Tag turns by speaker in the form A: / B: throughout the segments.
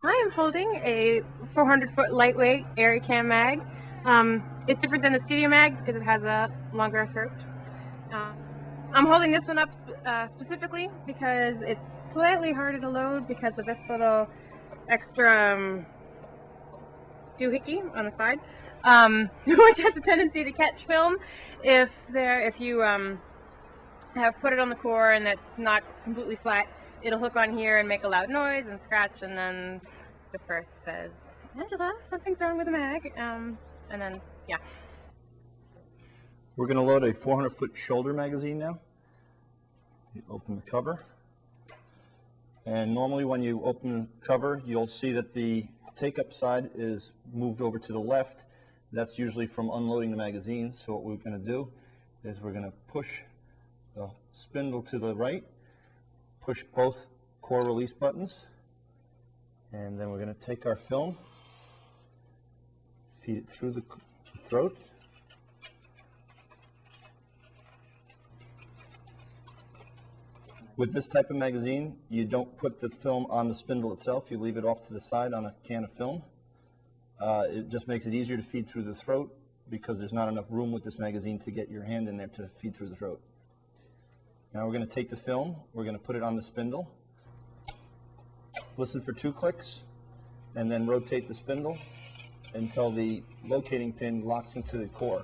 A: I am holding a 400-foot lightweight ArriCam mag. It's different than the studio mag because it has a longer throat. I'm holding this one up specifically because it's slightly harder to load because of this little extra doohickey on the side, which has a tendency to catch film if you have put it on the core and it's not completely flat. It'll hook on here and make a loud noise and scratch, and then the first says, "Angela, something's wrong with the mag," and then, yeah.
B: We're going to load a 400-foot shoulder magazine now. You open the cover, and normally when you open the cover, you'll see that the take-up side is moved over to the left. That's usually from unloading the magazine. So what we're going to do is we're going to push the spindle to the right, push both core release buttons, and then we're going to take our film, feed it through the throat, with this type of magazine, you don't put the film on the spindle itself, you leave it off to the side on a can of film. It just makes it easier to feed through the throat because there's not enough room with this magazine to get your hand in there to feed through the throat. Now we're going to take the film, we're going to put it on the spindle, listen for 2 clicks, and then rotate the spindle until the locating pin locks into the core.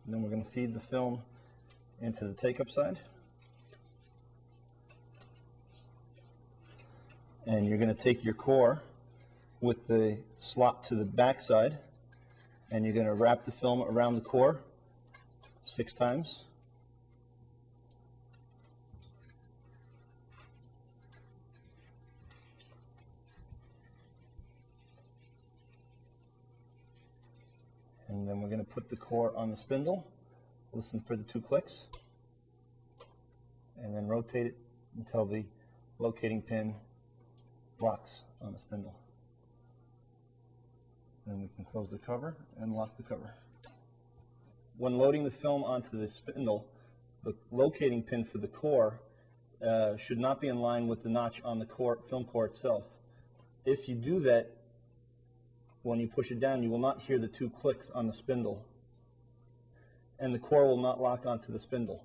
B: And then we're going to feed the film into the take-up side. And you're going to take your core with the slot to the back side, and you're going to wrap the film around the core 6 times. And then we're going to put the core on the spindle, listen for the 2 clicks, and then rotate it until the locating pin locks on the spindle. Then we can close the cover and lock the cover. When loading the film onto the spindle, the locating pin for the core should not be in line with the notch on the film core itself. If you do that, when you push it down, you will not hear the 2 clicks on the spindle, and the core will not lock onto the spindle.